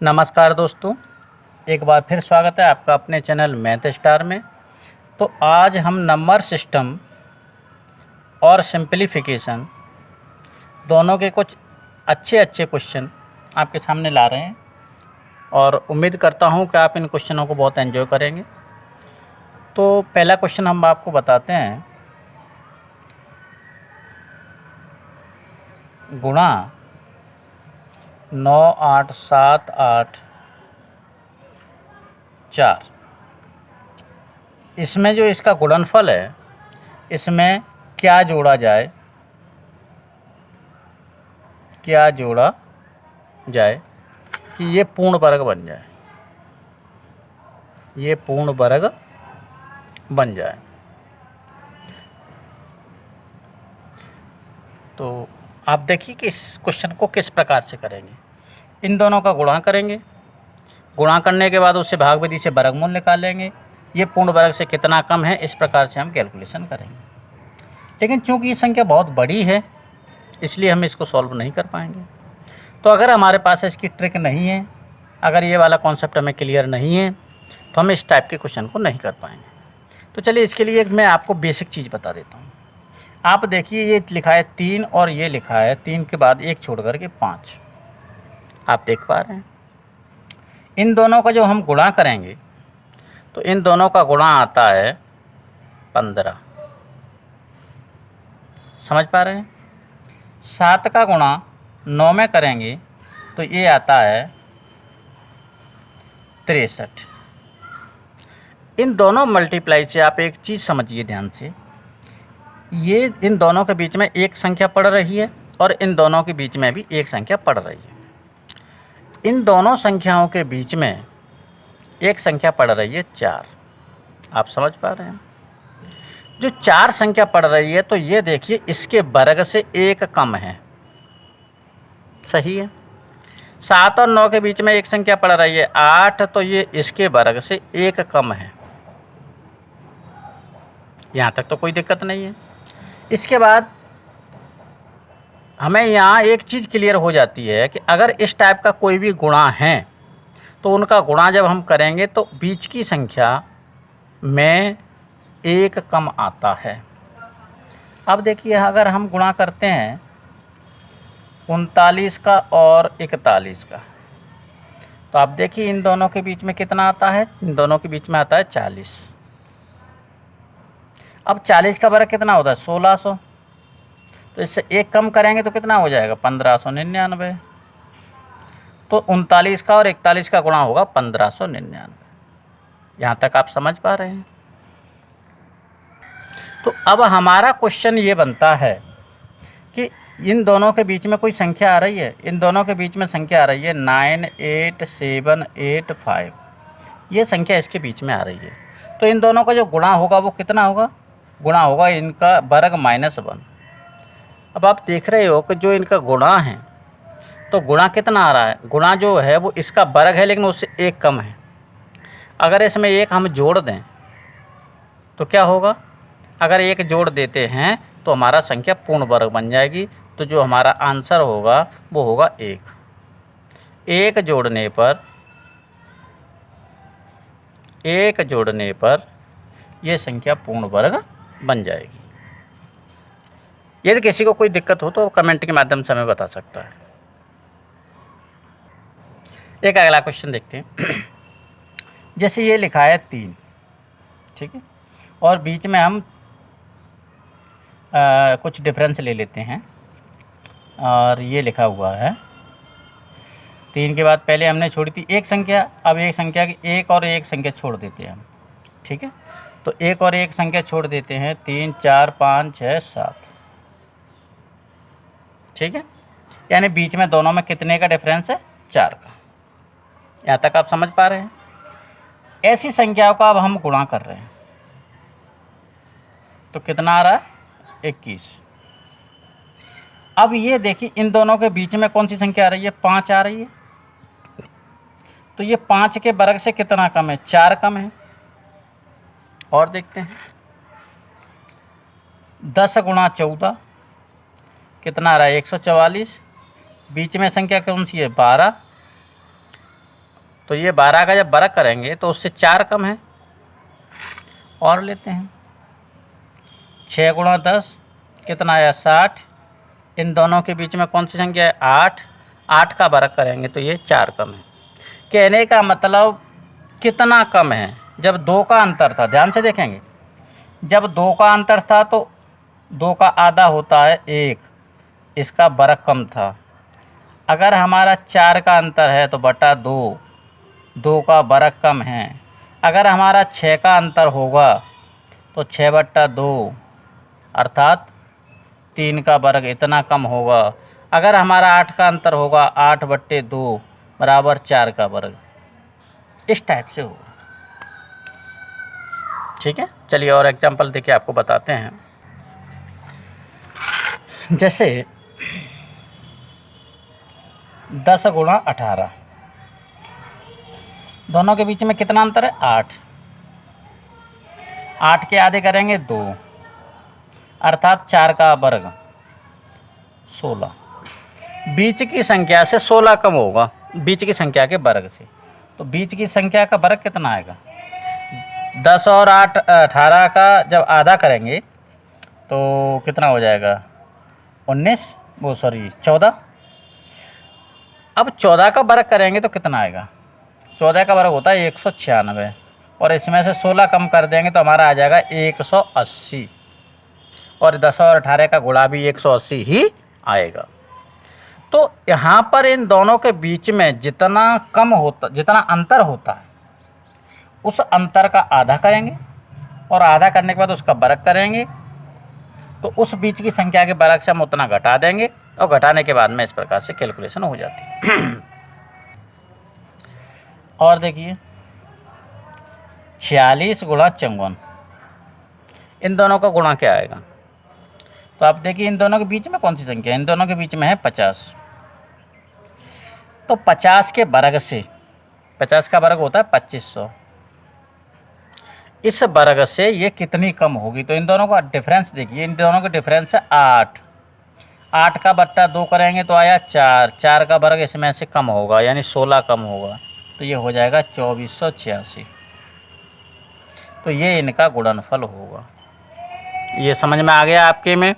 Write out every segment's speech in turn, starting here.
नमस्कार दोस्तों, एक बार फिर स्वागत है आपका अपने चैनल मैथ स्टार में। तो आज हम नंबर सिस्टम और सिंप्लीफिकेशन दोनों के कुछ अच्छे क्वेश्चन आपके सामने ला रहे हैं और उम्मीद करता हूं कि आप इन क्वेश्चनों को बहुत एंजॉय करेंगे। तो पहला क्वेश्चन हम आपको बताते हैं, गुणा 9, 8, 7, 8, 4। इसमें जो इसका गुणनफल है, इसमें क्या जोड़ा जाए कि ये पूर्ण वर्ग बन जाए, तो आप देखिए कि इस क्वेश्चन को किस प्रकार से करेंगे। इन दोनों का गुणा करेंगे, गुणा करने के बाद उससे भाग विधि से वर्गमूल निकालेंगे, ये पूर्ण वर्ग से कितना कम है, इस प्रकार से हम कैलकुलेशन करेंगे। लेकिन चूंकि ये संख्या बहुत बड़ी है, इसलिए हम इसको सॉल्व नहीं कर पाएंगे। तो अगर हमारे पास इसकी ट्रिक नहीं है, अगर ये वाला कॉन्सेप्ट हमें क्लियर नहीं है, तो हम इस टाइप के क्वेश्चन को नहीं कर पाएंगे। तो चलिए इसके लिए मैं आपको बेसिक चीज़ बता देता हूँ। आप देखिए, ये लिखा है 3 और ये लिखा है 3 के बाद 1 छोड़ कर के 5। आप देख पा रहे हैं। इन दोनों का जो हम गुणा करेंगे, तो इन दोनों का गुणा आता है 15। समझ पा रहे हैं। 7 का गुणा 9 में करेंगे तो ये आता है 63। इन दोनों मल्टीप्लाई से आप एक चीज़ समझिए ध्यान से, ये इन दोनों के बीच में एक संख्या पड़ रही है और इन दोनों के बीच में भी एक संख्या पड़ रही है। इन दोनों संख्याओं के बीच में एक संख्या पड़ रही है 4। आप समझ पा रहे हैं। जो 4 संख्या पड़ रही है, तो ये देखिए इसके वर्ग से एक कम है। सही है। 7 और 9 के बीच में एक संख्या पड़ रही है 8, तो ये इसके वर्ग से एक कम है। यहाँ तक तो कोई दिक्कत नहीं है। इसके बाद हमें यहाँ एक चीज़ क्लियर हो जाती है कि अगर इस टाइप का कोई भी गुणा है, तो उनका गुणा जब हम करेंगे तो बीच की संख्या में एक कम आता है। अब देखिए, अगर हम गुणा करते हैं 39 का और 41 का, तो आप देखिए इन दोनों के बीच में कितना आता है, इन दोनों के बीच में आता है 40। अब 40 का वर्ग कितना होता है 1600, तो इससे एक कम करेंगे तो कितना हो जाएगा 1599। तो 39 का और 41 का गुणा होगा 1599। यहाँ तक आप समझ पा रहे हैं। तो अब हमारा क्वेश्चन ये बनता है कि इन दोनों के बीच में कोई संख्या आ रही है, इन दोनों के बीच में संख्या आ रही है 98785। ये संख्या इसके बीच में आ रही है, तो इन दोनों का जो गुणा होगा वो कितना होगा, गुणा होगा इनका वर्ग -1। अब आप देख रहे हो कि जो इनका गुणा है, तो गुणा कितना आ रहा है, गुणा जो है वो इसका वर्ग है लेकिन उससे एक कम है। अगर इसमें एक हम जोड़ दें तो क्या होगा, अगर एक जोड़ देते हैं तो हमारा संख्या पूर्ण वर्ग बन जाएगी। तो जो हमारा आंसर होगा वो होगा 1। एक जोड़ने पर ये संख्या पूर्ण वर्ग बन जाएगी। यदि किसी को कोई दिक्कत हो तो कमेंट के माध्यम से हमें बता सकता है। एक अगला क्वेश्चन देखते हैं। जैसे ये लिखा है 3, ठीक है, और बीच में हम कुछ डिफरेंस ले लेते हैं, और ये लिखा हुआ है 3 के बाद पहले हमने छोड़ी थी एक संख्या, अब एक संख्या की एक और एक संख्या छोड़ देते हैं हम, ठीक है। तो एक और एक संख्या छोड़ देते हैं, 3, 4, 5, 6, 7, ठीक है। यानी बीच में दोनों में कितने का डिफरेंस है, 4 का। यहाँ तक आप समझ पा रहे हैं। ऐसी संख्याओं का अब हम गुणा कर रहे हैं, तो कितना आ रहा है 21। अब ये देखिए इन दोनों के बीच में कौन सी संख्या आ रही है, 5 आ रही है। तो ये 5 के वर्ग से कितना कम है, 4 कम है। और देखते हैं, 10 गुणा 14 कितना आ रहा है 144। बीच में संख्या कौन सी है 12। तो ये 12 का जब वर्ग करेंगे तो उससे 4 कम है। और लेते हैं 6 गुणा 10 कितना आया 60। इन दोनों के बीच में कौन सी संख्या है 8। 8 का वर्ग करेंगे तो ये 4 कम है। कहने का मतलब कितना कम है, जब 2 का अंतर था, ध्यान से देखेंगे, जब 2 का अंतर था तो 2 का आधा होता है 1, इसका वर्ग कम था। अगर हमारा 4 का अंतर है तो बटा 2, 2 का वर्ग कम है। अगर हमारा 6 का अंतर होगा तो 6 बट्टा 2 अर्थात 3 का वर्ग इतना कम होगा। अगर हमारा 8 का अंतर होगा 8 बट्टे 2 बराबर 4 का वर्ग। इस टाइप से होगा। ठीक है, चलिए और एग्जांपल देके आपको बताते हैं। जैसे 10 गुणा 18, दोनों के बीच में कितना अंतर है 8। 8 के आधे करेंगे 2 अर्थात 4 का वर्ग 16। बीच की संख्या से 16 कम होगा, बीच की संख्या के वर्ग से। तो बीच की संख्या का वर्ग कितना आएगा 10 और 8 18 का जब आधा करेंगे तो कितना हो जाएगा 14। अब 14 का वर्ग करेंगे तो कितना आएगा 14 का वर्ग होता है 196 और इसमें से 16 कम कर देंगे तो हमारा आ जाएगा 180। और 10 और 18 का गुणा भी 180 ही आएगा। तो यहाँ पर इन दोनों के बीच में जितना अंतर होता है उस अंतर का आधा करेंगे और आधा करने के बाद उसका वर्ग करेंगे। तो उस बीच की संख्या के वर्ग से हम उतना घटा देंगे और घटाने के बाद में इस प्रकार से कैलकुलेशन हो जाती है। और देखिए 46 गुणा 54, इन दोनों का गुणा क्या आएगा। तो आप देखिए इन दोनों के बीच में कौन सी संख्या है, इन दोनों के बीच में है 50। तो 50 के वर्ग से, 50 का वर्ग होता है 2500, इस वर्ग से ये कितनी कम होगी। तो इन दोनों का डिफरेंस देखिए, इन दोनों का डिफरेंस है 8। 8 का बट्टा 2 करेंगे तो आया 4। 4 का वर्ग इसमें से कम होगा यानी 16 कम होगा तो ये हो जाएगा 2486। तो ये इनका गुणनफल होगा। ये समझ में आ गया आपके में।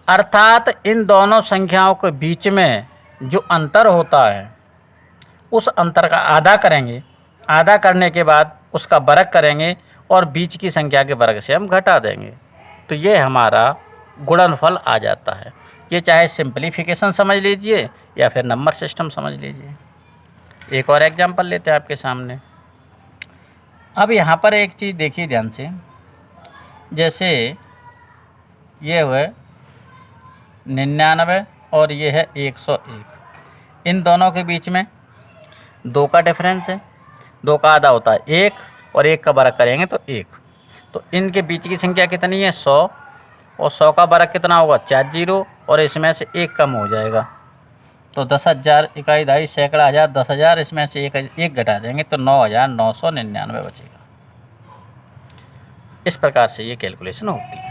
अर्थात इन दोनों संख्याओं के बीच में जो अंतर होता है उस अंतर का आधा करेंगे, आधा करने के बाद उसका वर्ग करेंगे और बीच की संख्या के वर्ग से हम घटा देंगे तो ये हमारा गुणनफल आ जाता है। ये चाहे सिंप्लीफिकेशन समझ लीजिए या फिर नंबर सिस्टम समझ लीजिए। एक और एग्जांपल लेते हैं आपके सामने। अब यहाँ पर एक चीज़ देखिए ध्यान से, जैसे ये हुए 99 और ये है 101, इन दोनों के बीच में 2 का डिफरेंस है। 2 का आधा होता है 1 और 1 का वर्ग करेंगे तो 1। तो इनके बीच की संख्या कितनी है 100 और 100 का वर्ग कितना होगा 4 जीरो और इसमें से 1 कम हो जाएगा। तो 10,000 इकाई दहाई सैकड़ा हज़ार 10,000, इसमें से एक घटा देंगे तो 9,999 बचेगा। इस प्रकार से ये कैलकुलेशन होती है।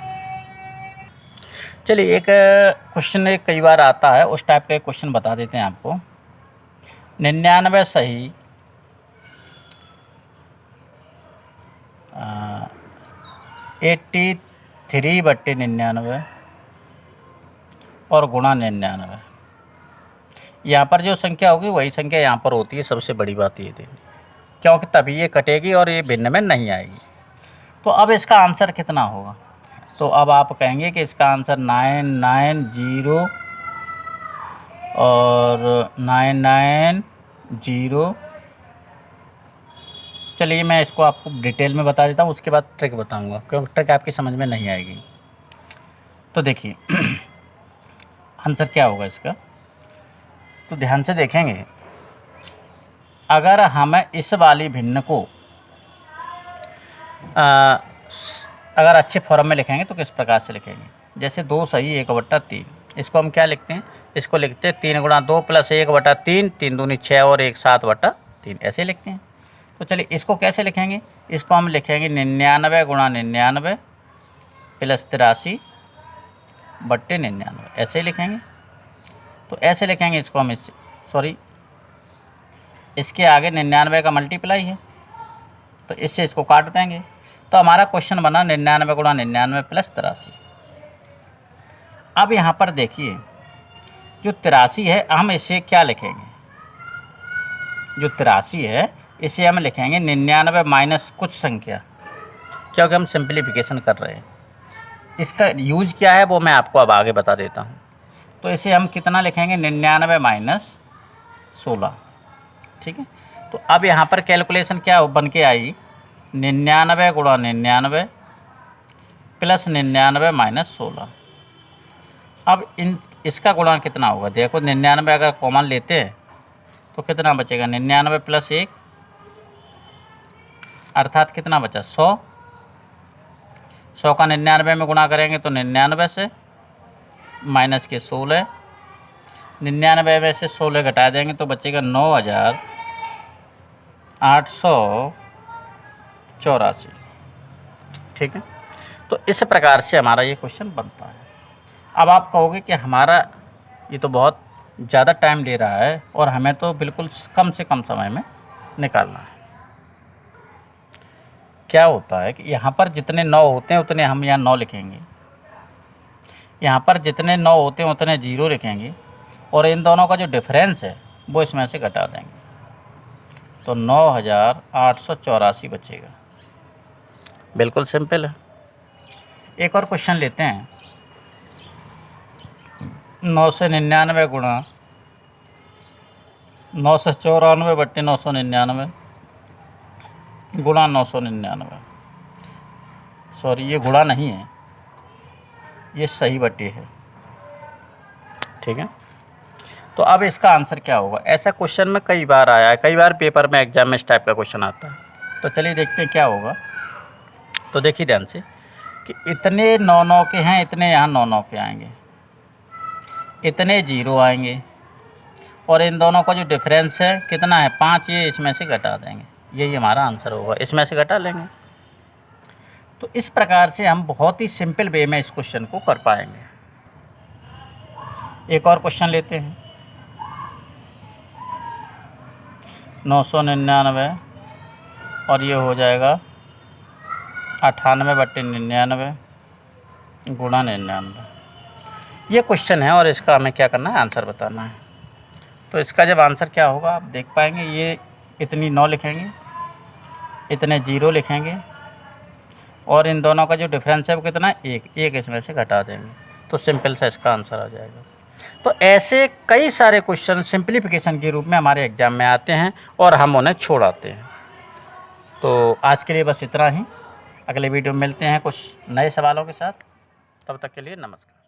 चलिए एक क्वेश्चन कई बार आता है, उस टाइप का एक क्वेश्चन बता देते हैं आपको। 99 सही 83/99 और गुणा 99। यहाँ पर जो संख्या होगी वही संख्या यहाँ पर होती है। सबसे बड़ी बात ये थी क्योंकि तभी ये कटेगी और ये भिन्न में नहीं आएगी। तो अब इसका आंसर कितना होगा। तो अब आप कहेंगे कि इसका आंसर 990 और 990। चलिए मैं इसको आपको डिटेल में बता देता हूँ, उसके बाद ट्रिक बताऊँगा क्योंकि ट्रिक आपकी समझ में नहीं आएगी। तो देखिए आंसर क्या होगा इसका, तो ध्यान से देखेंगे। अगर हमें इस वाली भिन्न को अगर अच्छे फॉर्म में लिखेंगे तो किस प्रकार से लिखेंगे, जैसे 2 सही 1/3, इसको हम क्या लिखते हैं, इसको लिखते हैं 3 गुणा 2 प्लस 1/3, 3 दूनी 6 और 1 7/3, ऐसे लिखते हैं। तो चलिए इसको कैसे लिखेंगे, इसको हम लिखेंगे 99 गुणा 99 प्लस 83 बट्टे 99, ऐसे ही लिखेंगे। तो ऐसे लिखेंगे इसको हम, इससे सॉरी इसके आगे 99 का मल्टीप्लाई है, तो इससे इसको काट देंगे। तो हमारा क्वेश्चन बना 99 गुणा 99 प्लस 83। अब यहाँ पर देखिए जो 83 है हम इसे क्या लिखेंगे, जो 83 है इसे हम लिखेंगे 99 माइनस कुछ संख्या, क्योंकि हम सिंप्लीफिकेशन कर रहे हैं। इसका यूज क्या है वो मैं आपको अब आगे बता देता हूँ। तो इसे हम कितना लिखेंगे, 99 माइनस 16, ठीक है। तो अब यहाँ पर कैलकुलेशन क्या बन के आई, 99 गुणा 99 प्लस 99 माइनस 16। अब इसका गुणा कितना होगा, देखो 99 अगर कॉमन लेते हैं तो कितना बचेगा, 99 प्लस 1 अर्थात कितना बचा, 100। 100 का 99 में गुणा करेंगे तो 99 से माइनस के 16, 99 में से 16 घटा देंगे तो बचेगा 9884, ठीक है। तो इस प्रकार से हमारा ये क्वेश्चन बनता है। अब आप कहोगे कि हमारा ये तो बहुत ज़्यादा टाइम ले रहा है और हमें तो बिल्कुल कम से कम समय में निकालना है। क्या होता है कि यहाँ पर जितने 9 होते हैं उतने हम यहाँ 9 लिखेंगे, यहाँ पर जितने 9 होते हैं उतने 0 लिखेंगे, और इन दोनों का जो डिफरेंस है वो इसमें से घटा देंगे, तो 9884 बचेगा। बिल्कुल सिंपल है। एक और क्वेश्चन लेते हैं, 9 से 99 गुणा 994 बट्टे 999 गुणा 999, सॉरी ये गुणा नहीं है, ये सही बट्टे है, ठीक है। तो अब इसका आंसर क्या होगा, ऐसा क्वेश्चन में कई बार आया है, कई बार पेपर में एग्जाम में इस टाइप का क्वेश्चन आता है। तो चलिए देखते हैं क्या होगा। तो देखिए ध्यान से कि इतने 9 के हैं, इतने यहाँ 9 के आएंगे, इतने 0 आएंगे, और इन दोनों का जो डिफरेंस है कितना है 5, ये इसमें से घटा देंगे, यही हमारा आंसर होगा, इसमें से घटा लेंगे। तो इस प्रकार से हम बहुत ही सिंपल वे में इस क्वेश्चन को कर पाएंगे। एक और क्वेश्चन लेते हैं, 999 और ये हो जाएगा 98 बट्टे 99 गुणा 99। ये क्वेश्चन है और इसका हमें क्या करना है, आंसर बताना है। तो इसका जब आंसर क्या होगा आप देख पाएंगे, ये इतनी 9 लिखेंगे, इतने 0 लिखेंगे, और इन दोनों का जो डिफरेंस है वो कितना है, एक इसमें से घटा देंगे, तो सिंपल सा इसका आंसर आ जाएगा। तो ऐसे कई सारे क्वेश्चन सिंप्लीफिकेशन के रूप में हमारे एग्ज़ाम में आते हैं और हम उन्हें छोड़ाते हैं। तो आज के लिए बस इतना ही, अगले वीडियो में मिलते हैं कुछ नए सवालों के साथ, तब तक के लिए नमस्कार।